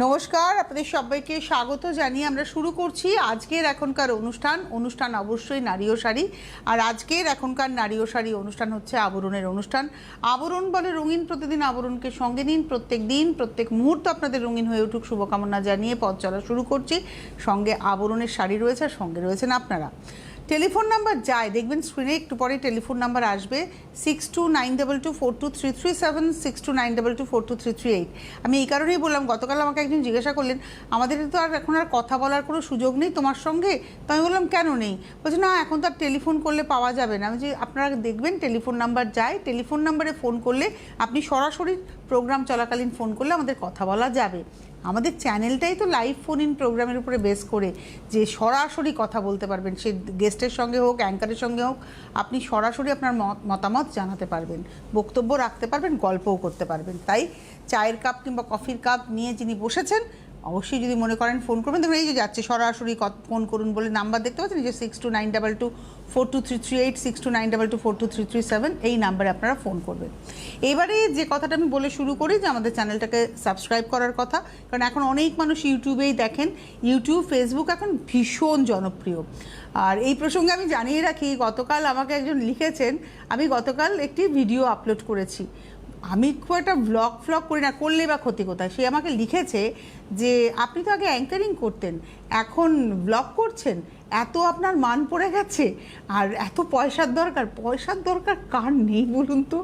নমস্কার, আপনাদের সবাইকে স্বাগত জানিয়ে আমরা শুরু করছি আজকের এখনকার অনুষ্ঠান অবশ্যই নারী ও শাড়ি। আর আজকের এখনকার নারী ও শাড়ি অনুষ্ঠান হচ্ছে আবরণের অনুষ্ঠান। আবরণ বলে রঙিন, প্রতিদিন আবরণকে সঙ্গে নিন, প্রত্যেক দিন প্রত্যেক মুহূর্ত আপনাদের রঙিন হয়ে উঠুক শুভকামনা জানিয়ে পথ চলা শুরু করছি। সঙ্গে আবরণের শাড়ি রয়েছে আর সঙ্গে রয়েছেন আপনারা। টেলিফোন নাম্বার যায় দেখবেন স্ক্রিনে, একটু পরে টেলিফোন নাম্বার আসবে 6292242337, 6292242338। আমি এই কারণেই বললাম, গতকাল আমাকে একজন জিজ্ঞাসা করলেন আমাদের তো আর এখন আর কথা বলার কোনো সুযোগ নেই তোমার সঙ্গে। তো আমি বললাম কেন নেই? বলছে না, এখন তো আর টেলিফোন করলে পাওয়া যাবে না। আমি যে আপনারা দেখবেন টেলিফোন নাম্বার যায়, টেলিফোন নাম্বারে ফোন করলে আপনি সরাসরি প্রোগ্রাম চলাকালীন ফোন করলে আমাদের কথা বলা যাবে। আমাদের চ্যানেলটাই তো লাইভ ফোন ইন প্রোগ্রামের উপরে বেস করে, যে সরাসরি কথা বলতে পারবেন, সে গেস্টের সঙ্গে হোক, অ্যাঙ্কারের সঙ্গে হোক, আপনি সরাসরি আপনার মতামত জানাতে পারবেন, বক্তব্য রাখতে পারবেন, গল্পও করতে পারবেন। তাই চায়ের কাপ কিংবা কফির কাপ নিয়ে যিনি বসেছেন অবশ্যই যদি মনে করেন ফোন করবেন। দেখুন এই যে যাচ্ছে সরাসরি ফোন করুন বলে নাম্বার দেখতে পাচ্ছেন, যে 6292242338, 6292242337, এই নাম্বারে আপনারা ফোন করবেন। এবারে যে কথাটা আমি বলে শুরু করি, যে আমাদের চ্যানেলটাকে সাবস্ক্রাইব করার কথা, কারণ এখন অনেক মানুষ ইউটিউবেই দেখেন। ইউটিউব, ফেসবুক এখন ভীষণ জনপ্রিয়। আর এই প্রসঙ্গে আমি জানিয়ে রাখি, গতকাল আমাকে একজন লিখেছেন, আমি গতকাল একটি ভিডিও আপলোড করেছি। আমি খুব একটা ব্লগ করি না, করলে বা ক্ষতি কোথায়। সে আমাকে লিখেছে যে আপনি তো আগে অ্যাঙ্কারিং করতেন, এখন ব্লগ করছেন, এত আপনার মান পড়ে গেছে, আর এত পয়সার দরকার কার নেই বলুন তো?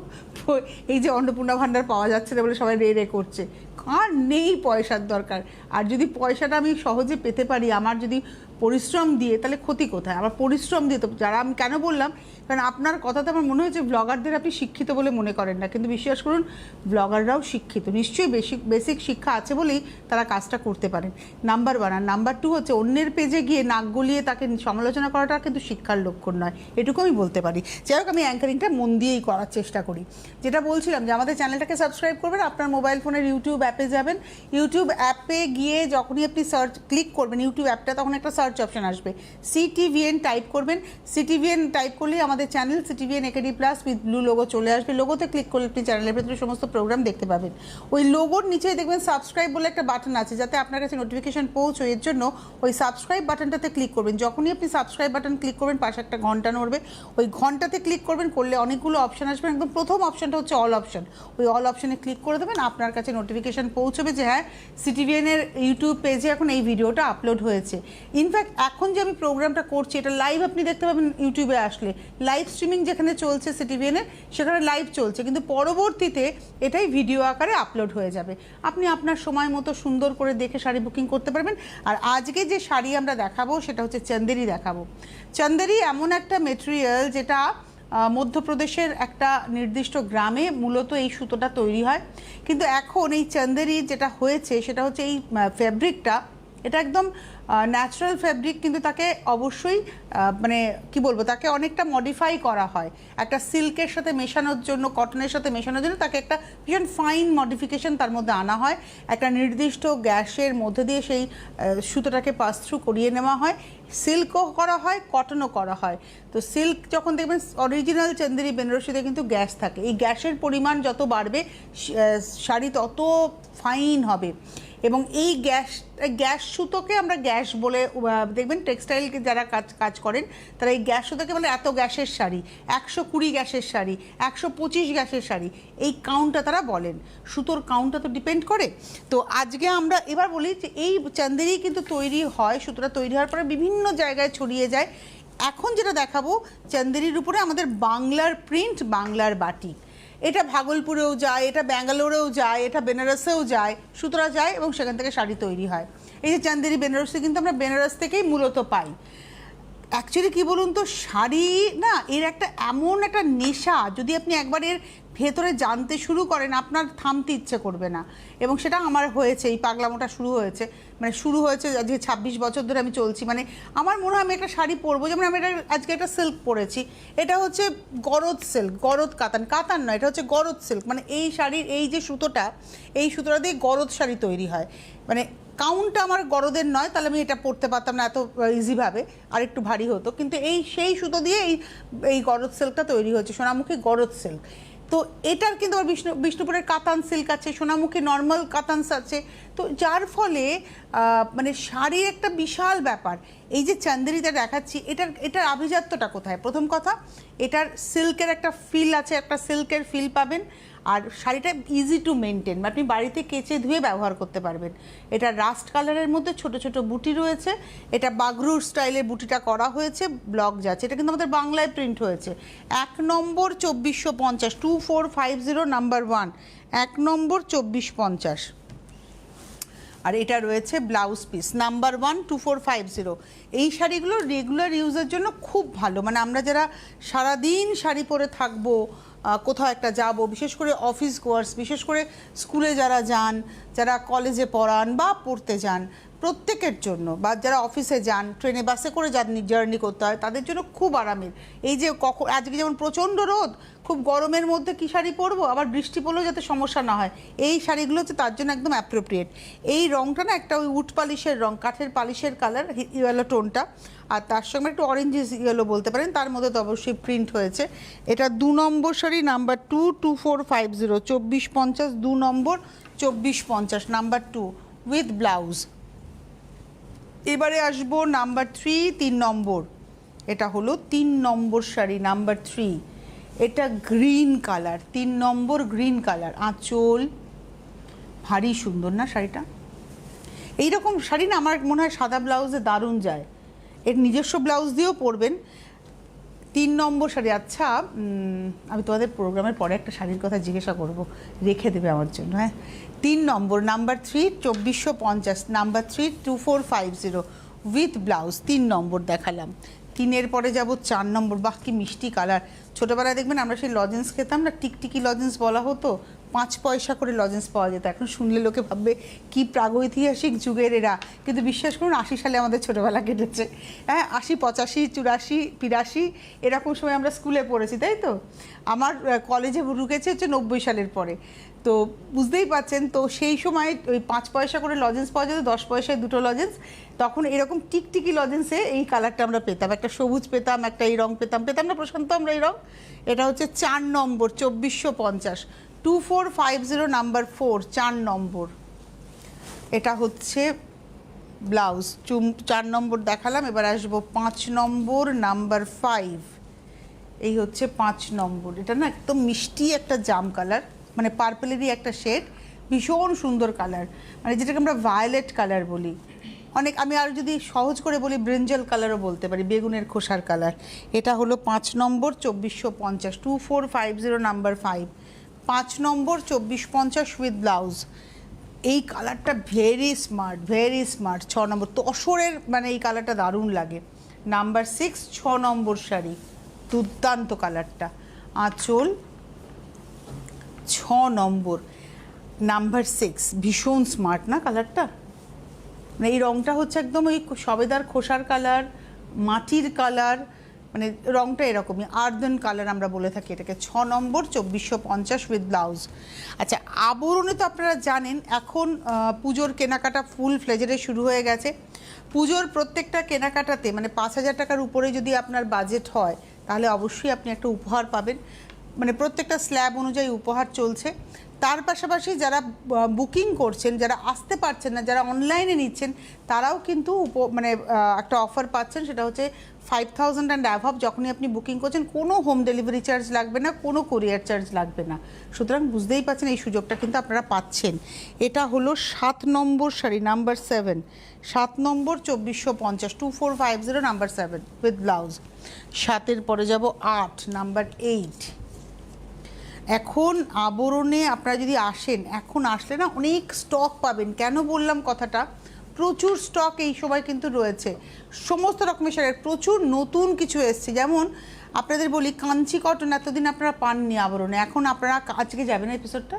এই যে অন্নপূর্ণা ভাণ্ডার পাওয়া যাচ্ছে না বলে সবাই রে করছে, কার নেই পয়সার দরকার? আর যদি পয়সাটা আমি সহজে পেতে পারি, আমার যদি পরিশ্রম দিয়ে, তাহলে ক্ষতি কোথায়? আমার পরিশ্রম দিয়ে তো যারা, আমি কেন বললাম, কারণ আপনার কথাতে আমার মনে হয়েছে ব্লগারদের আপনি শিক্ষিত বলে মনে করেন না, কিন্তু বিশ্বাস করুন ব্লগাররাও শিক্ষিত, নিশ্চয়ই বেসিক শিক্ষা আছে বলেই তারা কাজটা করতে পারেন। নাম্বার 1। আর নাম্বার 2 হচ্ছে, অন্যের পেজে গিয়ে নাক গলিয়ে তাকে সমালোচনা করাটা কিন্তু শিক্ষার লক্ষণ নয়, এটুকু আমি বলতে পারি। যাই হোক, আমি অ্যাঙ্কারিংটা মন দিয়েই করার চেষ্টা করি। যেটা বলছিলাম, যে আমাদের চ্যানেলটাকে সাবস্ক্রাইব করবেন, আপনার মোবাইল ফোনের ইউটিউব অ্যাপে যাবেন, ইউটিউব অ্যাপে গিয়ে যখনই আপনি ক্লিক করবেন ইউটিউব অ্যাপটা, তখন একটা সার্চ অপশন আসবে, CTVN টাইপ করবেন। CTVN টাইপ করলেই আমাদের channel CTVN AKD plus with blue logo চলে আসবে। লোগোতে ক্লিক করলে আপনি চ্যানেলের ভেতরে সমস্ত প্রোগ্রাম দেখতে পাবেন। ওই লোগোর নিচেই দেখবেন সাবস্ক্রাইব বলে একটা বাটন আছে, যাতে আপনার কাছে নোটিফিকেশন পৌঁছয়। এর জন্য ওই সাবস্ক্রাইব বাটনটাতে ক্লিক করবেন। যখনই আপনি সাবস্ক্রাইব বাটন ক্লিক করবেন, পাশে একটা ঘন্টা নড়বে, ওই ঘন্টাতে ক্লিক করবেন। করলে অনেকগুলো অপশন আসবে, একদম প্রথম অপশনটা হচ্ছে অল অপশন। ওই অল অপশনে ক্লিক করে দেবেন, আপনার কাছে নোটিফিকেশন পৌঁছবে যে হ্যাঁ, CTVN এর ইউটিউব পেজে এখন এই ভিডিওটা আপলোড হয়েছে। ইনফ্যাক্ট এখন যে আমি প্রোগ্রামটা করছি, এটা লাইভ আপনি দেখতে পাবেন ইউটিউবে আসলে। লাইভ স্ট্রিমিং যেখানে চলছে CTVN এর, সেখানে লাইভ চলছে, কিন্তু পরবর্তীতে এটাই ভিডিও আকারে আপলোড হয়ে যাবে। আপনি আপনার সময় মতো সুন্দর করে দেখে শাড়ি বুকিং করতে পারবেন। আর আজকে যে শাড়ি আমরা দেখাবো সেটা হচ্ছে চন্দেরি দেখাবো। চন্দেরি এমন একটা মেটেরিয়াল, যেটা মধ্যপ্রদেশের একটা নির্দিষ্ট গ্রামে মূলত এই সুতোটা তৈরি হয়। কিন্তু এখন এই চন্দেরি যেটা হয়েছে, সেটা হচ্ছে এই ফ্যাব্রিকটা, এটা একদম ন্যাচারাল ফ্যাব্রিক, কিন্তু তাকে অবশ্যই মানে কি বলবো, তাকে অনেকটা মডিফাই করা হয় একটা সিল্কের সাথে মেশানোর জন্য, কটনের সাথে মেশানোর জন্য তাকে একটা ভীষণ ফাইন মডিফিকেশন তার মধ্যে আনা হয়। একটা নির্দিষ্ট গ্যাসের মধ্যে দিয়ে সেই সুতোটাকে পাস থ্রু করিয়ে নেওয়া হয়। সিল্কও করা হয়, কটনও করা হয়। তো সিল্ক যখন দেখবেন, অরিজিনাল চন্দেরি বেনারসিতে কিন্তু গ্যাস থাকে, এই গ্যাসের পরিমাণ যত বাড়বে শাড়ি তত ফাইন হবে। এবং এই গ্যাস সুতোকে আমরা গ্যাস বলে, দেখবেন টেক্সটাইলকে যারা কাজ করেন তারা এই গ্যাস সুতোকে বলে এত গ্যাসের শাড়ি, 120 গ্যাসের শাড়ি, 125 গ্যাসের শাড়ি, এই কাউন্টটা তারা বলেন। সুতোর কাউন্টটা তো ডিপেন্ড করে। তো আজকে আমরা এবার বলি যে এই চন্দেরি কিন্তু তৈরি হয়, সুতোটা তৈরি হওয়ার পরে বিভিন্ন জায়গায় ছড়িয়ে যায়। এখন যেটা দেখাবো, চন্দেরির উপরে আমাদের বাংলার প্রিন্ট, বাংলার বাটিক। এটা ভাগলপুরেও যায়, এটা ব্যাঙ্গালোরেও যায়, এটা বেনারসেও যায়, সুতরা যায় এবং সেখান থেকে শাড়ি তৈরি হয়। এই যে চন্দেরি বেনারসি কিন্তু আমরা বেনারস থেকেই মূলত পাই। অ্যাকচুয়ালি কী বলুন তো, শাড়ি না, এর একটা এমন একটা নেশা, যদি আপনি একবার এর ভেতরে জানতে শুরু করেন, আপনার থামতে ইচ্ছে করবে না। এবং সেটা আমার হয়েছে, এই পাগলামোটা শুরু হয়েছে আজকে 26 বছর ধরে আমি চলছি। মানে আমার মনে হয় আমি একটা শাড়ি পরবো, যেমন আমি আজকে একটা সিল্ক পরেছি, এটা হচ্ছে গরদ সিল্ক, গরদ কাতান নয়, এটা হচ্ছে গরদ সিল্ক। মানে এই শাড়ির এই যে সুতোটা, এই সুতোটা দিয়ে গরদ শাড়ি তৈরি হয়। মানে কাউন্টটা আমার গরদের নয়, তাহলে আমি এটা পরতে পারতাম না এত ইজিভাবে, আর একটু ভারী হতো। কিন্তু সেই সুতো দিয়ে এই গরদ সিল্কটা তৈরি হয়েছে, সোনামুখী গরদ সিল্ক। তো এটার কিন্তু আবার বিষ্ণুপুরের কাতান সিল্ক আছে, সোনামুখী নর্মাল কাতানস আছে। তো যার ফলে মানে শাড়ির একটা বিশাল ব্যাপার। এই যে চান্দেরিটা দেখাচ্ছি, এটার আভিজাত্যটা কোথায়? প্রথম কথা, এটার সিল্কের একটা ফিল আছে, একটা সিল্কের ফিল পাবেন। আর শাড়িটা ইজি টু মেনটেন, আপনি বাড়িতে কেচে ধুয়ে ব্যবহার করতে পারবেন। এটা রাস্ট কালারের মধ্যে ছোট ছোট বুটি রয়েছে, এটা বাগরুর স্টাইলের বুটিটা করা হয়েছে, ব্লক যাচ্ছে। এটা কিন্তু আমাদের বাংলায় প্রিন্ট হয়েছে। 1 নম্বর 2450, 2450 নাম্বার 1, 1 নম্বর 2450। আর এটা রয়েছে ব্লাউজ পিস নাম্বার 1, 2450। এই শাড়িগুলো রেগুলার ইউজের জন্য খুব ভালো। মানে আমরা যারা সারাদিন শাড়ি পরে থাকবো, কোথাও একটা যাব, বিশেষ করে অফিস গোয়ার্স, বিশেষ করে স্কুলে যারা যান, যারা কলেজে পড়ান বা পড়তে যান, প্রত্যেকের জন্য, বা যারা অফিসে যান, ট্রেনে বাসে করে জার্নি করতে হয়, তাদের জন্য খুব আরামের। এই যে আজকে যেমন প্রচণ্ড রোদ, খুব গরমের মধ্যে কী শাড়ি পরবো, আবার বৃষ্টি পড়লেও যাতে সমস্যা না হয়, এই শাড়িগুলো হচ্ছে তার জন্য একদম অ্যাপ্রোপ্রিয়েট। এই রঙটা না একটা ওই উড পালিশের রঙ, কাঠের পালিশের কালার, ইয়েলো টোনটা, আর তার সঙ্গে একটু অরেঞ্জ ইয়েলো বলতে পারেন, তার মধ্যে তো অবশ্যই প্রিন্ট হয়েছে। এটা 2 নম্বর শাড়ি নাম্বার 2, 2450, 2450, 2 নম্বর 2450 নাম্বার 2 উইথ ব্লাউজ। এবারে আসবো নাম্বার 3, 3 নম্বর। এটা হলো 3 নম্বর শাড়ি নাম্বার 3। এটা গ্রিন কালার, 3 নম্বর গ্রিন কালার, আঁচল, ভারী সুন্দর না শাড়িটা? এইরকম শাড়ি না আমার মনে হয় সাদা ব্লাউজে দারুণ যায়। এর নিজস্ব ব্লাউজ দিয়েও পরবেন। 3 নম্বর শাড়ি। আচ্ছা, আমি তোমাদের প্রোগ্রামের পরে একটা শাড়ির কথা জিজ্ঞাসা করব, রেখে দেবে আমার জন্য, হ্যাঁ? 3 নম্বর নাম্বার 3, 2450, নাম্বার 3, 2450 উইথ ব্লাউজ। 3 নম্বর দেখালাম। 3-এর পরে যাব 4 নম্বর। বাহ, কি মিষ্টি কালার! ছোটোবেলায় দেখবেন আমরা সেই লজেন্স খেতাম না, টিকটিকি লজেন্স বলা হতো, 5 পয়সা করে লজেন্স পাওয়া যেত। এখন শুনলে লোকে ভাববে কি প্রাগৈতিহাসিক যুগের এরা, কিন্তু বিশ্বাস করুন 80 সালে আমাদের ছোটোবেলা কেটেছে। হ্যাঁ, 80, 85, 84, 85 এরকম সময় আমরা স্কুলে পড়েছি, তাই তো? আমার কলেজে ঢুকেছে হচ্ছে 90 সালের পরে। তো বুঝতেই পাচ্ছেন, তো সেই সময় ওই 5 পয়সা করে লজেন্স পাওয়া যেত, 10 পয়সায় 2টো লজেন্স। তখন এরকম টিকটিকি লজেন্সে এই কালারটা আমরা পেতাম, একটা সবুজ পেতাম, একটা এই রং পেতাম না প্রশান্ত আমরা এই রং? এটা হচ্ছে 4 নম্বর 2450, 2450 নাম্বার 4, 4 নম্বর। এটা হচ্ছে ব্লাউজ। 4 নম্বর দেখালাম। এবার আসবো 5 নম্বর নাম্বার 5। এই হচ্ছে 5 নম্বর। এটা না একদম মিষ্টি একটা জাম কালার, মানে পার্পলেরই একটা শেড, ভীষণ সুন্দর কালার, মানে যেটাকে আমরা ভায়োলেট কালার বলি। অনেক, আমি আর যদি সহজ করে বলি ব্রিঞ্জাল কালারও বলতে পারি, বেগুনের খোসার কালার। এটা হলো 5 নম্বর 2450, 2450 নাম্বার 5, 5 নম্বর 2450 উইথ ব্লাউজ। এই কালারটা ভেরি স্মার্ট, ভেরি স্মার্ট। 6 নম্বর তসরের, মানে এই কালারটা দারুণ লাগে। নাম্বার 6, 6 নম্বর শাড়ি, দুর্দান্ত কালারটা, আঁচল, 6 নম্বর নাম্বার 6। ভীষণ স্মার্ট না কালারটা? মানে এই রঙটা হচ্ছে একদম ওই সবেদার খোসার কালার, মাটির কালার, মানে রঙটা এরকমই আর্দেন কালার আমরা বলে থাকি এটাকে। 6 নম্বর 2450 উইথ ব্লাউজ। আচ্ছা, আবরণে তো আপনারা জানেন এখন পুজোর কেনাকাটা ফুল ফ্লেজারে শুরু হয়ে গেছে। পুজোর প্রত্যেকটা কেনাকাটাতে মানে 5000 টাকার উপরে যদি আপনার বাজেট হয়, তাহলে অবশ্যই আপনি একটা উপহার পাবেন। মানে প্রত্যেকটা স্ল্যাব অনুযায়ী উপহার চলছে। তার পাশাপাশি যারা বুকিং করছেন, যারা আসতে পারছেন না, যারা অনলাইনে নিচ্ছেন, তারাও কিন্তু মানে একটা অফার পাচ্ছেন। সেটা হচ্ছে 5000 অ্যান্ড অ্যাভাব যখনই আপনি বুকিং করছেন, কোনো হোম ডেলিভারি চার্জ লাগবে না, কোনো কোরিয়ার চার্জ লাগবে না। সুতরাং বুঝতেই পাচ্ছেন এই সুযোগটা কিন্তু আপনারা পাচ্ছেন। এটা হলো 7 নম্বর শাড়ি নাম্বার 7, 7 নম্বর 2450, 2450 নাম্বার 7 উইথ ব্লাউজ। 7-এর পরে যাব 8 নাম্বার 8। এখন আবরণে আপনারা যদি আসেন, এখন আসলে না অনেক স্টক পাবেন। কেন বললাম কথাটা? প্রচুর স্টক এই সময় কিন্তু রয়েছে, সমস্ত রকমের শাড়ির প্রচুর নতুন কিছু এসছে। যেমন আপনাদের বলি, কাঞ্চি কটন এতদিন আপনারা পাননি আবরণে, এখন আপনারা আজকে যাবেন এপিসোডটা,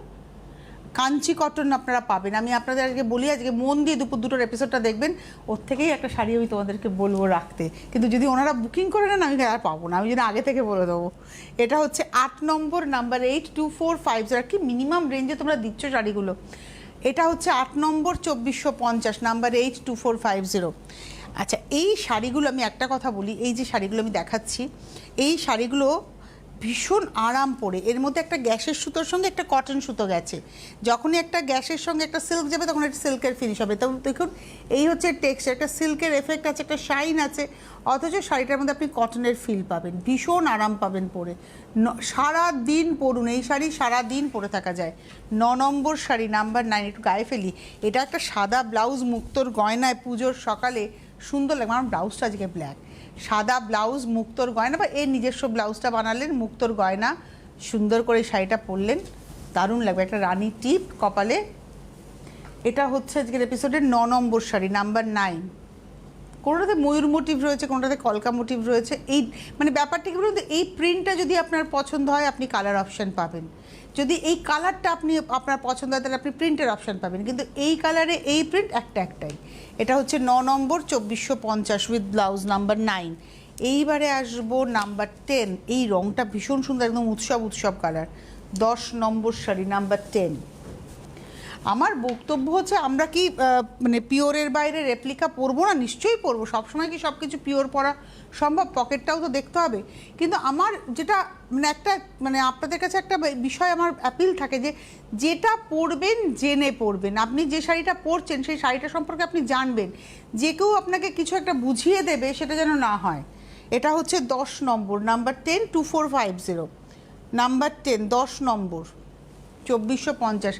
কাঞ্চি কটন আপনারা পাবেন। আমি আপনাদের আজকে বলি, আজকে মন দিয়ে দুপুর 2টোর এপিসোডটা দেখবেন, ওর থেকেই একটা শাড়ি আমি তোমাদেরকে বলবো রাখতে। কিন্তু যদি ওনারা বুকিং করে নেন, আমি আর পাবো না, আমি যদি আগে থেকে বলে দেবো। এটা হচ্ছে 8 নম্বর নাম্বার 8, 2450। আর কি মিনিমাম রেঞ্জে তোমরা দিচ্ছ শাড়িগুলো। এটা হচ্ছে 8 নম্বর 2450 নাম্বার 8, 2450। আচ্ছা, এই শাড়িগুলো আমি একটা কথা বলি, এই যে শাড়িগুলো আমি দেখাচ্ছি, এই শাড়িগুলো ভীষণ আরাম পড়ে। এর মধ্যে একটা গ্যাসের সুতোর সঙ্গে একটা কটন সুতো গেছে, যখনই একটা গ্যাসের সঙ্গে একটা সিল্ক যাবে তখন একটা সিল্কের ফিনিশ হবে। তো দেখুন এই হচ্ছে টেক্সচার, একটা সিল্কের এফেক্ট আছে, একটা শাইন আছে, অথচ শাড়িটার মধ্যে আপনি কটনের ফিল পাবেন, ভীষণ আরাম পাবেন পরে। সারা দিন পরুন এই শাড়ি, সারা দিন পরে থাকা যায়। 9 নম্বর শাড়ি নাম্বার 9, একটু গায়ে ফেলি। এটা একটা সাদা ব্লাউজ মুক্তোর গয়নায় পুজোর সকালে সুন্দর লাগবে। আমার ব্লাউজটা আজকে ব্ল্যাক, সাদা ব্লাউজ মুক্তোর গয়না, বা এর নিজস্ব ব্লাউজটা বানালেন মুক্তোর গয়না, সুন্দর করে শাড়িটা পরলেন, দারুণ লাগবে। একটা রানী টিপ কপালে। এটা হচ্ছে আজকের এপিসোডের 9 নম্বর শাড়ি নাম্বার 9। কোনোটাতে ময়ূর মোটিভ রয়েছে, কোনোটাতে কলকা মোটিভ রয়েছে। এই মানে ব্যাপারটা কি বলুন তো, এই প্রিন্টটা যদি আপনার পছন্দ হয় আপনি কালার অপশান পাবেন, যদি এই কালারটা আপনার পছন্দ হয় তাহলে আপনি প্রিন্টের অপশান পাবেন, কিন্তু এই কালারে এই প্রিন্ট একটাই। এটা হচ্ছে 9 নম্বর 2450 উইথ ব্লাউজ নাম্বার 9। এইবারে আসবো নাম্বার 10। এই রঙটা ভীষণ সুন্দর, একদম উৎসব কালার। 10 নম্বর শাড়ি নাম্বার 10। আমার বক্তব্য হচ্ছে আমরা কি মানে পিওরের বাইরে রেপ্লিকা পরবো না? নিশ্চয়ই পরবো। সবসময় কি সব কিছু পিওর পরা সম্ভব? পকেটটাও তো দেখতে হবে। কিন্তু আমার যেটা মানে একটা মানে আপনাদের কাছে একটা বিষয় আমার অ্যাপিল থাকে যে যেটা পরবেন জেনে পরবেন। আপনি যে শাড়িটা পরছেন সেই শাড়িটা সম্পর্কে আপনি জানবেন, যে কেউ আপনাকে কিছু একটা বুঝিয়ে দেবে সেটা যেন না হয়। এটা হচ্ছে 10 নম্বর নাম্বার 10 2450 নাম্বার 10 10 নম্বর 2450।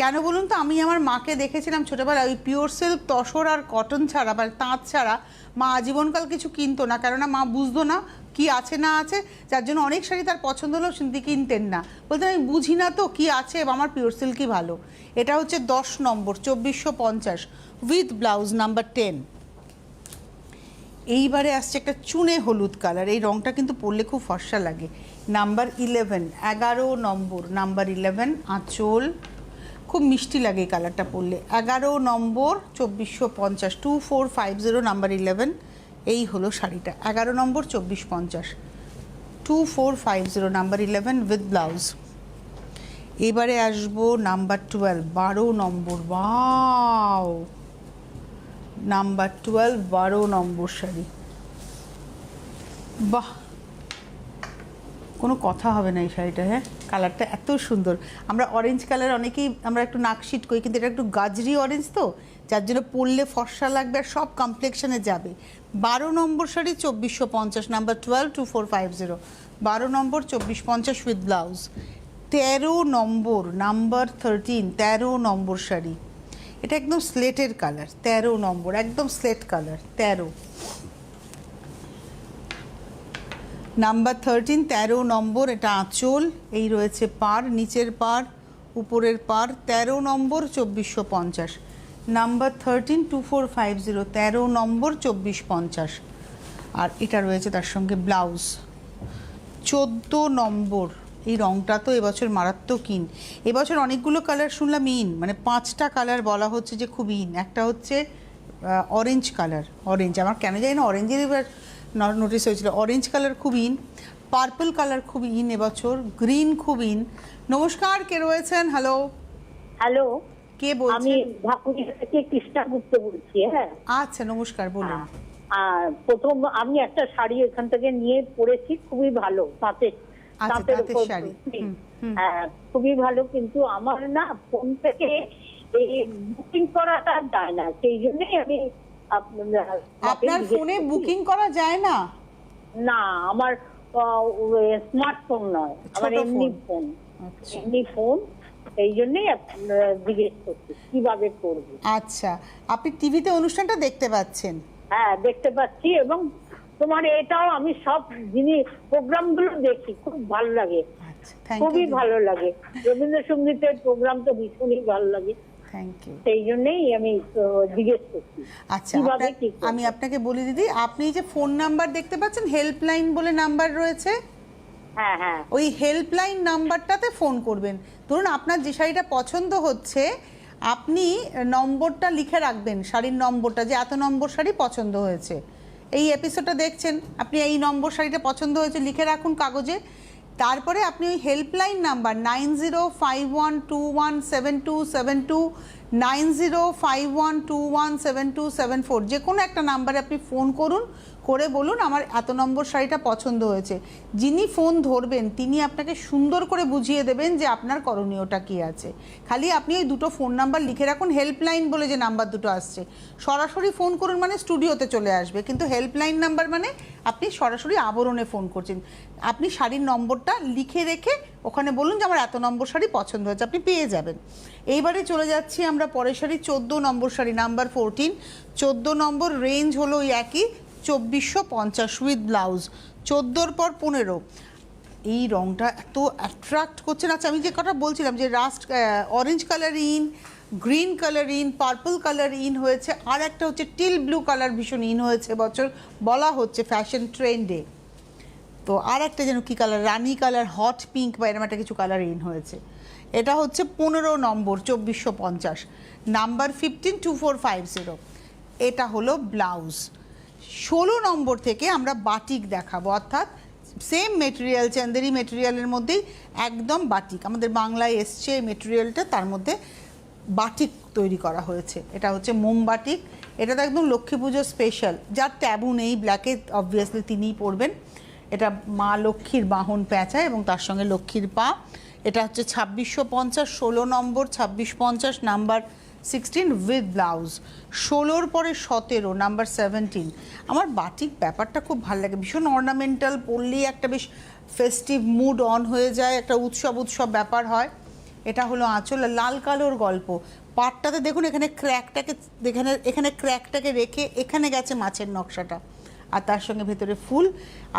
কেন বলুন তো, আমি আমার মাকে দেখেছিলাম ছোটোবেলায় ওই পিওর সিল্ক তসর আর কটন ছাড়া বা তাঁত ছাড়া মা আজীবনকাল কিছু কিনতো না, কেননা মা বুঝতো না কি আছে না আছে, যার জন্য অনেক শাড়ি তার পছন্দ হলেও তিনি কিনতেন না, বলতেন আমি বুঝি না তো কি আছে, আমার পিওর সিল্কই ভালো। এটা হচ্ছে 10 নম্বর 2450 উইথ ব্লাউজ নাম্বার 10। এইবারে আসছে একটা চুনে হলুদ কালার। এই রঙটা কিন্তু পরলে খুব ফর্সা লাগে। নাম্বার 11 11 নম্বর নাম্বার 11 আঁচল, খুব মিষ্টি লাগে এই কালারটা পরলে। 11 নম্বর 2450 2450 নাম্বার 11। এই হলো শাড়িটা 11 নম্বর 2450 2450 নাম্বার 11 উইথ ব্লাউজ। এবারে আসবো নাম্বার 12 12 নম্বর। Wow, number 12 12 number sari. বাহ, কোনো কথা হবে না এই শাড়িটা। হ্যাঁ, কালারটা এত সুন্দর। আমরা অরেঞ্জ কালার অনেকেই আমরা একটু নাকশিট করি, কিন্তু এটা একটু গাজরি অরেঞ্জ তো, যার জন্য পরলে ফর্সা লাগবে আর সব কমপ্লেক্সনে যাবে। 12 number sari 2450 number 12 2450 12 number 2450 with blouse. 13 number number 13 13 number sari. এটা একদম স্লেটের কালার। 13 নম্বর একদম স্লেট কালার। 13 নাম্বার 13 13 নম্বর। এটা আঁচল, এই রয়েছে পাড়, নিচের পাড় উপরের পাড়। 13 নম্বর 2450 নাম্বার 13 2450 13 নম্বর 2450। আর এটা রয়েছে তার সঙ্গে ব্লাউজ। 14 নম্বর। এই রঙটা তো এবছর মারাত্মক ইন। এবছর অনেকগুলো কালার শুনলাম ইন, মানে 5টা কালার বলা হচ্ছে যে খুব ইন। একটা হচ্ছে অরেঞ্জ কালার, অরেঞ্জ, আমার কেন জানি না অরেঞ্জের এবার নোটিস হয়েছিল। অরেঞ্জ কালার খুব ইন, পার্পল কালার খুব ইন এবছর, গ্রিন খুব ইন। নমস্কার, কে রয়েছেন? হ্যালো হ্যালো, কে বলছেন? আমি ঢাকুরিয়া থেকে কৃষ্ণা গুপ্ত বলছি। হ্যাঁ, আচ্ছা নমস্কার, বলুন। আর প্রথম আমি একটা শাড়ি এখান থেকে নিয়ে পরেছি, খুবই ভালো, তাঁতের শাড়ি। হ্যাঁ, খুবই ভালো। কিন্তু আমার না ফোন থেকে এই বুকিং করাটা যায় না, সেই জন্যই আমি আপনার ফোনে বুকিং করা যায় না? না, আমার স্মার্টফোন নয়, আমার এমনি ফোন, এমনি ফোন, এই জন্যই জিজ্ঞেস করছি কিভাবে করবো। আচ্ছা, আপনি টিভিতে অনুষ্ঠানটা দেখতে পাচ্ছেন? হ্যাঁ, দেখতে পাচ্ছি, এবং তোমার এটাও আমি সব জিনিস প্রোগ্রাম গুলো দেখি, খুব ভালো লাগে, খুবই ভালো লাগে। রবীন্দ্রসঙ্গীতের প্রোগ্রাম তো ভীষণই ভালো লাগে, সেই জন্যই আমি জিজ্ঞেস করছি। আচ্ছা, আমি আপনাকে বলি দিদি, আপনি যে ফোন নাম্বার দেখতে পাচ্ছেন হেল্পলাইন বলে নাম্বার রয়েছে, হ্যাঁ হ্যাঁ, ওই হেল্পলাইন নাম্বারটাতে ফোন করবেন। ধরুন আপনার যে শাড়িটা পছন্দ হচ্ছে, আপনি নম্বরটা লিখে রাখবেন, শাড়ির নম্বরটা, যে এত নম্বর শাড়ি পছন্দ হয়েছে, এই এপিসোডটা দেখছেন আপনি, এই নম্বর শাড়িটা পছন্দ হয়েছে লিখে রাখুন কাগজে। তারপরে আপনি ওই হেল্পলাইন নাম্বার 9051217272 9051217274 যে কোনো একটা নাম্বারে আপনি ফোন করুন। করে বলুন আমার এত নম্বর শাড়িটা পছন্দ হয়েছে। যিনি ফোন ধরবেন তিনি আপনাকে সুন্দর করে বুঝিয়ে দেবেন যে আপনার করণীয়টা কী আছে। খালি আপনি ওই দুটো ফোন নাম্বার লিখে রাখুন, হেল্পলাইন বলে যে নাম্বার দুটো আসছে, সরাসরি ফোন করুন মানে স্টুডিওতে চলে আসবে, কিন্তু হেল্পলাইন নাম্বার মানে আপনি সরাসরি আবরণে ফোন করছেন। আপনি শাড়ির নম্বরটা লিখে রেখে ওখানে বলুন যে আমার এত নম্বর শাড়ি পছন্দ হয়েছে, আপনি পেয়ে যাবেন। এইবারে চলে যাচ্ছি আমরা পরের শাড়ি, 14 নম্বর শাড়ি, নাম্বার 14। 14 নম্বর, রেঞ্জ হলো ওই একই 2450 উইথ ব্লাউজ। 14-র পর 15। এই রঙটা এত অ্যাট্রাক্ট করছে না। আচ্ছা, আমি যে কথা বলছিলাম যে rushed orange colour in, green colour in, purple colour in হয়েছে, আর একটা হচ্ছে টিল ব্লু কালার ভীষণ ইন হয়েছে বছর, বলা হচ্ছে ফ্যাশন ট্রেন্ডে। তো আর একটা যেন কী কালার, রানি কালার, হট পিঙ্ক বা এরকম একটা কিছু কালার ইন হয়েছে। এটা হচ্ছে 15 নম্বর, 2450, নাম্বার 15 2450। এটা হলো ব্লাউজ। 16 নম্বর থেকে আমরা বাটিক দেখাবো, অর্থাৎ সেম মেটেরিয়াল, চান্দেরি মেটেরিয়ালের মধ্যেই একদম বাটিক, আমাদের বাংলায় এসছে এই মেটেরিয়ালটা, তার মধ্যে বাটিক তৈরি করা হয়েছে। এটা হচ্ছে মোমবাটিক। এটা তো একদম লক্ষ্মী পুজো স্পেশাল, যার ট্যাবু নেই ব্ল্যাকে অবভিয়াসলি তিনিই পরবেন। এটা মা লক্ষ্মীর বাহন প্যাঁচা এবং তার সঙ্গে লক্ষ্মীর পা। এটা হচ্ছে 2650, 16 নম্বর 2650, নাম্বার 16 উইথ ব্লাউজ। 16-র পরে 17, নাম্বার 17। আমার বাটিক ব্যাপারটা খুব ভালো লাগে, ভীষণ অর্নামেন্টাল, পরলেই একটা বেশ ফেস্টিভ মুড অন হয়ে যায়, একটা উৎসব উৎসব ব্যাপার হয়। এটা হলো আঁচল, লাল কালোর গল্প। পাটটাতে দেখুন এখানে এখানে ক্র্যাকটাকে রেখে এখানে গেছে মাছের নকশাটা, আর তার সঙ্গে ভেতরে ফুল।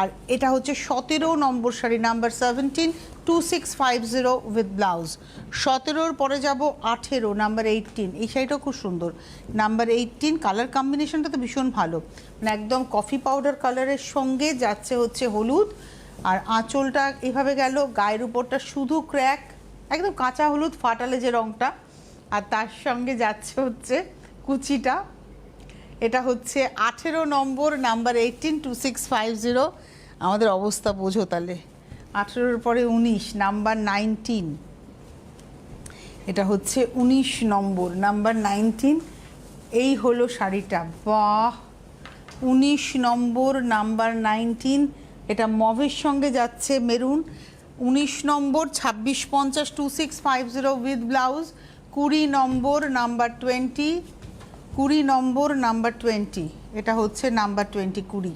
আর এটা হচ্ছে 17 নম্বর শাড়ি, নাম্বার 17 2650 উইথ ব্লাউজ। 17-র পরে যাব 18, নাম্বার 18। এই শাড়িটাও খুব সুন্দর, নাম্বার 18। কালার কম্বিনেশনটা তো ভীষণ ভালো, মানে একদম কফি পাউডার কালারের সঙ্গে যাচ্ছে হচ্ছে হলুদ, আর আঁচলটা এভাবে গেল, গায়ের উপরটা শুধু ক্র্যাক, একদম কাঁচা হলুদ ফাটালে যে রঙটা, আর তার সঙ্গে যাচ্ছে হচ্ছে কুচিটা। এটা হচ্ছে 18 নম্বর, নাম্বার 18 2650। আমাদের অবস্থা বোঝো তাহলে। 18-র পরে 19, নাম্বার 19। এটা হচ্ছে 19 নম্বর, নাম্বার 19। এই হলো শাড়িটা, বাহ! 19 নম্বর, নাম্বার 19। এটা মভের সঙ্গে যাচ্ছে maroon. 19 number 2650 2650 with blouse. 20 number, number 20। 20 number, number 20। এটা হচ্ছে নাম্বার 20, 20।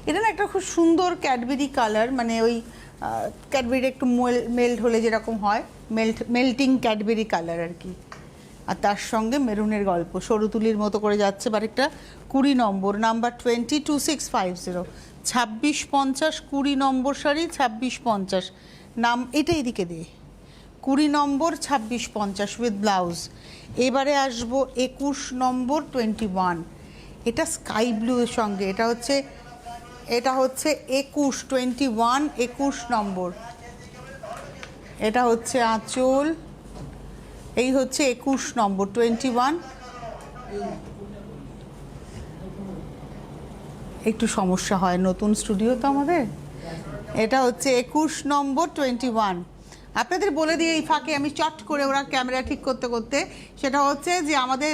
এটা না একটা খুব সুন্দর ক্যাডবেরি কালার, মানে ওই ক্যাডবেরি একটু মেল্ট হলে যেরকম হয়, মেল্টিং ক্যাডবেরি কালার আর কি। আর তার সঙ্গে মেরুনের গল্প, সরু তুলির মতো করে যাচ্ছে। বারেকটা 20 নম্বর, নাম্বার 20 2650। 2650, 20 নম্বর শাড়ি 2650, নাম এটা এদিকে দিয়ে। 20 নম্বর 2650 উইথ ব্লাউজ। এবারে আসবো 21 নম্বর 21। এটা স্কাই ব্লু এর সঙ্গে, এটা হচ্ছে 21 21 21 নম্বর। এটা হচ্ছে আঁচল, এই হচ্ছে 21 নম্বর 21। একটু সমস্যা হয়, নতুন স্টুডিও তো আমাদের। এটা হচ্ছে 21 নম্বর 21। আপনাদের বলে দিয়ে এই ফাঁকে আমি চট করে, ওরা ক্যামেরা ঠিক করতে করতে, সেটা হচ্ছে যে আমাদের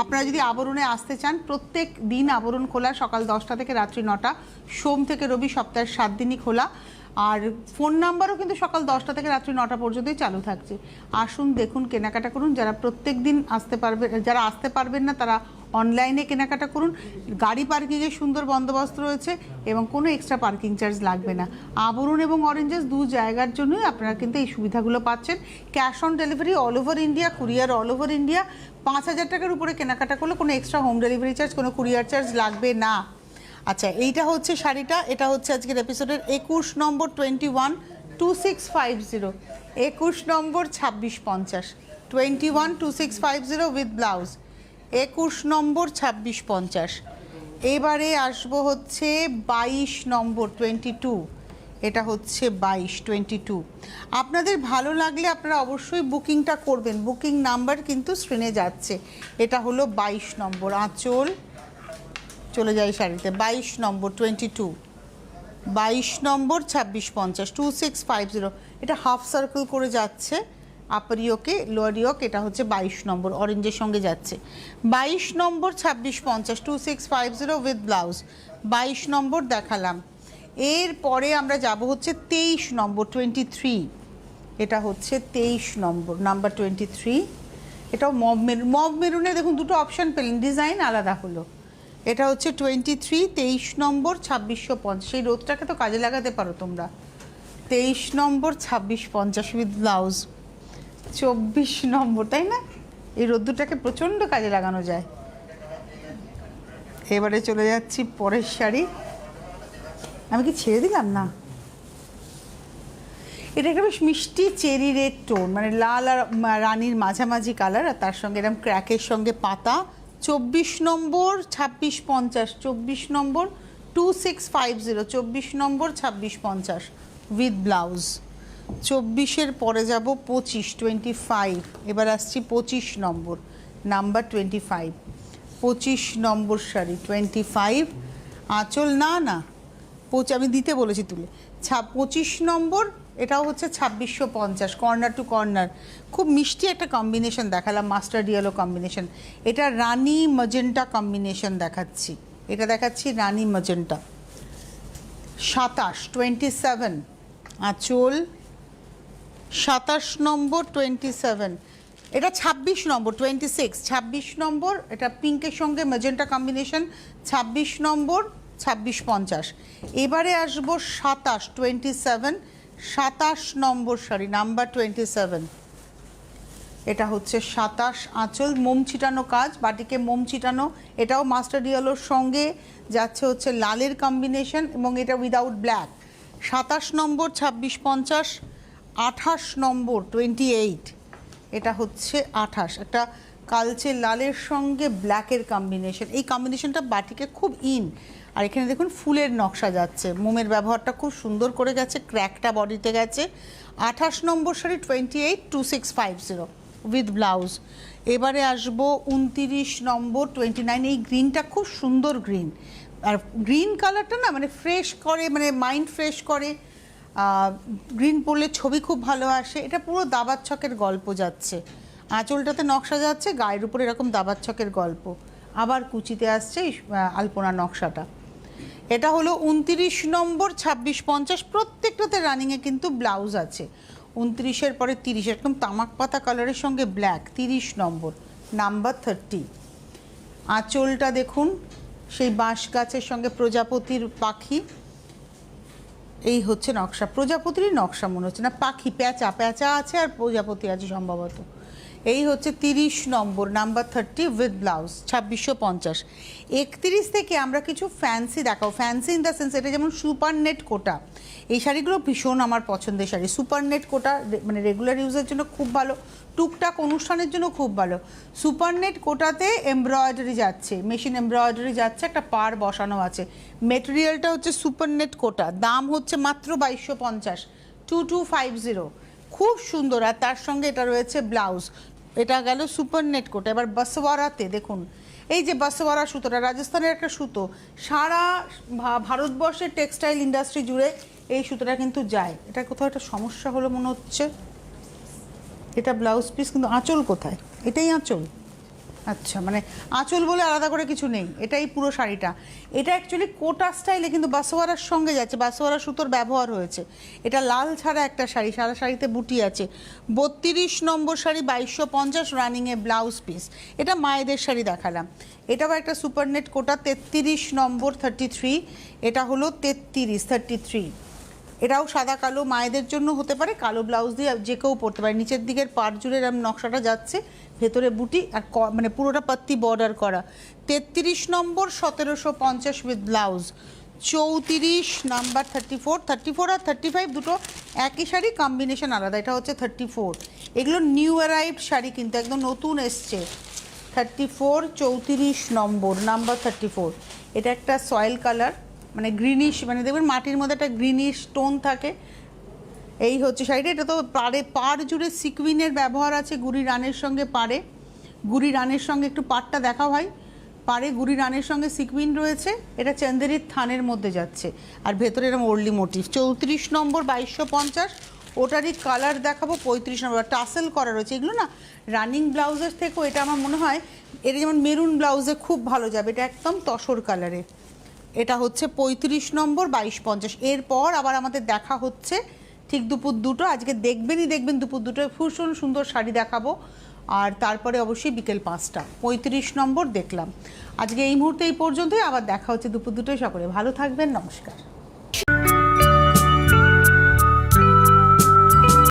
আপনারা যদি আবরণে আসতে চান, প্রত্যেক দিন আবরণ খোলা, সকাল 10টা থেকে রাত্রি 9টা, সোম থেকে রবি সপ্তাহের 7 দিনই খোলা। আর ফোন নাম্বারও কিন্তু সকাল 10টা থেকে রাত্রি 9টা পর্যন্তই চালু থাকছে। আসুন, দেখুন, কেনাকাটা করুন। যারা প্রত্যেক দিন আসতে পারবে, যারা আসতে পারবেন না তারা অনলাইনে কেনাকাটা করুন। গাড়ি পার্কিংয়ের সুন্দর বন্দোবস্ত রয়েছে এবং কোনো এক্সট্রা পার্কিং চার্জ লাগবে না। আবরণ এবং অরেঞ্জেস দু জায়গার জন্যই আপনারা কিন্তু এই সুবিধাগুলো পাচ্ছেন। Cash on delivery all over India, courier all over India. 5000 টাকার উপরে কেনাকাটা করলে কোনো এক্সট্রা হোম ডেলিভারি চার্জ, কোনো কুরিয়ার চার্জ লাগবে না। আচ্ছা, এইটা হচ্ছে শাড়িটা, এটা হচ্ছে আজকের এপিসোডের 21 নম্বর 21 2650। 21 নম্বর 2650, 21 2650 উইথ ব্লাউজ। 21 নম্বর 2650। এবারে আসবো হচ্ছে 22 নম্বর 22। এটা হচ্ছে 22 22। আপনাদের ভালো লাগলে আপনারা অবশ্যই বুকিংটা করবেন, বুকিং নাম্বার কিন্তু স্ক্রিনে যাচ্ছে। এটা হলো 22 নম্বর, আঁচল চলে যায় শাড়িতে। 22 নম্বর 22, 22 নম্বর 2650 2650। এটা হাফ সার্কেল করে যাচ্ছে, আপার ইয়োকে লোয়ার ইয়োক, এটা হচ্ছে 22 নম্বর, অরেঞ্জের সঙ্গে যাচ্ছে। 22 নম্বর 2650 2650 উইথ ব্লাউজ, 22 নম্বর দেখালাম। এরপরে আমরা যাব হচ্ছে 23 নম্বর 23, এটা হচ্ছে 23 নম্বর, নাম্বার 23। এটাও মব মেরুনে দেখুন দুটো অপশান পেলেন, ডিজাইন আলাদা হলো। এটা হচ্ছে 23, 23 নম্বর 2650, সেই রোদটাকে তো কাজে লাগাতে পারো তোমরা। 23 নম্বর 2650 উইথ ব্লাউজ, 24 নম্বর, তাই না? এই রোদ্দুরটাকে প্রচণ্ড কাজে লাগানো যায়। এবারে চলে যাচ্ছি পরের শাড়ি। আমি কি ছেড়ে দিলাম? না, এটা একটা বেশ মিষ্টি চেরি রেড টোন, মানে লাল আর রানীর মাঝামাঝি কালার, আর তার সঙ্গে এরকম ক্র্যাকের সঙ্গে পাতা। 24 নম্বর 2650, 24 নম্বর 2650, 24 নম্বর 2650 উইথ ব্লাউজ। 24-এর পরে যাব 25, 25। এবার আসছি 25 নম্বর, নাম্বার 25, 25 নম্বর শাড়ি 25। আঁচল না না আমি দিতে বলেছি তুলে। 25 নম্বর, এটাও হচ্ছে 2650, কর্নার টু কর্নার। খুব মিষ্টি একটা কম্বিনেশন দেখালাম, মাস্টার্ড ইয়েলো কম্বিনেশন। এটা রানি ম্যাজেন্টা কম্বিনেশন দেখাচ্ছি, এটা দেখাচ্ছি রানি ম্যাজেন্টা। 27, 27 আঁচল, 27 নম্বর 27। এটা 26 নম্বর 26, 26 নম্বর, এটা পিঙ্কের সঙ্গে ম্যাজেন্টা কম্বিনেশন, 26 নম্বর 2650। এবারে আসবো 27, 27, 27 নম্বর শাড়ি, নাম্বার 27। এটা হচ্ছে 27, আঁচল মোম ছিটানো কাজ, বাটিকে মোম ছিটানো। এটাও মাস্টার্ড ইয়েলোর সঙ্গে যাচ্ছে হচ্ছে লালের কম্বিনেশন, এবং এটা উইদাউট ব্ল্যাক। 27 নম্বর 2650, 28 নম্বর 28, এটা হচ্ছে 28, একটা কালচে লালের সঙ্গে ব্ল্যাকের কম্বিনেশন। এই কম্বিনেশনটা বাটিকে খুব ইন। আর এখানে দেখুন ফুলের নকশা যাচ্ছে, মোমের ব্যবহারটা খুব সুন্দর করে গেছে, ক্র্যাকটা বডিতে গেছে। 28 নম্বর শাড়ি 28, 2650 উইথ ব্লাউজ। এবারে আসবো 29 নম্বর 29। এই গ্রিনটা খুব সুন্দর গ্রিন, আর গ্রিন কালারটা না মানে ফ্রেশ করে, মানে মাইন্ড ফ্রেশ করে। গ্রিন পরলে ছবি খুব ভালো আসে। এটা পুরো দাবার ছকের গল্প যাচ্ছে, আঁচলটাতে নকশা যাচ্ছে, গায়ের উপরে এরকম দাবার ছকের গল্প, আবার কুচিতে আসছে আলপনা নকশাটা। এটা হলো 29 নম্বর 2650, প্রত্যেকটাতে রানিংয়ে কিন্তু ব্লাউজ আছে। 29-এর পরে 30, একদম তামাক পাতা কালারের সঙ্গে ব্ল্যাক, 30 নম্বর, নাম্বার 30। আঁচলটা দেখুন সেই বাঁশ গাছের সঙ্গে প্রজাপতির পাখি, এই হচ্ছে নকশা, প্রজাপতিরই নকশা মনে হচ্ছে, না পাখি, প্যাঁচা প্যাঁচা আছে আর প্রজাপতি আছে সম্ভবত। এই হচ্ছে 30 নম্বর, নাম্বার 30 উইথ ব্লাউজ, 2650। 31 থেকে আমরা কিছু ফ্যান্সি দেখাও, ফ্যান্সি ইন দ্য সেন্স এটা যেমন সুপার নেট কোটা। এই শাড়িগুলো ভীষণ আমার পছন্দের শাড়ি। সুপার নেট কোটা মানে রেগুলার ইউজের জন্য খুব ভালো, টুকটাক অনুষ্ঠানের জন্য খুব ভালো। সুপার নেট কোটাতে এমব্রয়ডারি যাচ্ছে, মেশিন এমব্রয়ডারি যাচ্ছে, একটা পার বসানো আছে। মেটেরিয়ালটা হচ্ছে সুপার নেট কোটা, দাম হচ্ছে মাত্র 2250, 2250, খুব সুন্দর। আর তার সঙ্গে এটা রয়েছে ব্লাউজ। এটা গেল সুপার নেট কোটা। এবার বাসওয়ারাতে দেখুন, এই যে বাসওয়ারা সুতোটা রাজস্থানের একটা সুতো, সারা ভারতবর্ষের টেক্সটাইল ইন্ডাস্ট্রি জুড়ে এই সুতোটা কিন্তু যায়। এটা কোথাও একটা সমস্যা হলো মনে হচ্ছে। এটা ব্লাউজ পিস, কিন্তু আঁচল কোথায়? এটাই আঁচল, আচ্ছা, মানে আঁচল বলে আলাদা করে কিছু নেই, এটাই পুরো শাড়িটা। এটা অ্যাকচুয়ালি কোটা স্টাইলে কিন্তু বাসওয়ারার সঙ্গে যাচ্ছে, বাসওয়ারা সুতোর ব্যবহার হয়েছে। এটা লাল ছাড়া একটা শাড়ি, সারা শাড়িতে বুটি আছে। 32 নম্বর শাড়ি 2250, রানিংয়ে ব্লাউজ পিস। এটা মায়েদের শাড়ি দেখালাম। এটাও একটা সুপার নেট কোটা, 33 নম্বর 33। এটা হলো 33। এটাও সাদা কালো, মায়েদের জন্য হতে পারে, কালো ব্লাউজ দিয়ে যে কেউ পরতে পারে। নিচের দিকের পাড় জুড়ে এরকম নকশাটা যাচ্ছে, ভেতরে বুটি আর মানে পুরোটা পাত্তি বর্ডার করা। 33 নম্বর 1750 উইথ ব্লাউজ। 34 নাম্বার 34 আর 35 দুটো একই শাড়ি, কম্বিনেশন আলাদা। এটা হচ্ছে 34। এগুলো নিউ অ্যারাইভড শাড়ি, কিন্তু একদম নতুন এসছে। 34, 34 নম্বর, নাম্বার 34। এটা একটা সয়েল কালার, মানে গ্রিনিশ, মানে দেখবেন মাটির মধ্যে একটা গ্রিনিশ টোন থাকে। এই হচ্ছে শাড়িটা। এটা তো পাড় জুড়ে সিকুইনের ব্যবহার আছে, গুড়ি রানের সঙ্গে পাড়ে, গুড়ি রানের সঙ্গে একটু পাড়টা দেখা হয়, পাড়ে গুড়ি রানের সঙ্গে সিকুইন রয়েছে। এটা চন্দেরির থানের মধ্যে যাচ্ছে, আর ভেতরে এরকম ওরলি মোটিভ। 34 নম্বর 2250, ওটারই কালার দেখাবো 35 নম্বর, টাসেল করা রয়েছে। এগুলো না রানিং ব্লাউজের থেকেও এটা আমার মনে হয় এটা যেমন মেরুন ব্লাউজে খুব ভালো যাবে, এটা একদম তসর কালারে। এটা হচ্ছে 35 নম্বর 2250। এরপর আবার আমাদের দেখা হচ্ছে ঠিক দুপুর 2টো। আজকে দেখবেন দুপুর 2টোয় ভীষণ সুন্দর শাড়ি দেখাবো, আর তারপরে অবশ্যই বিকেল 5টা। 35 নম্বর দেখলাম। আজকে এই মুহূর্তে এই পর্যন্তই, আবার দেখা হচ্ছে দুপুর 2টোয়। সকলে ভালো থাকবেন, নমস্কার।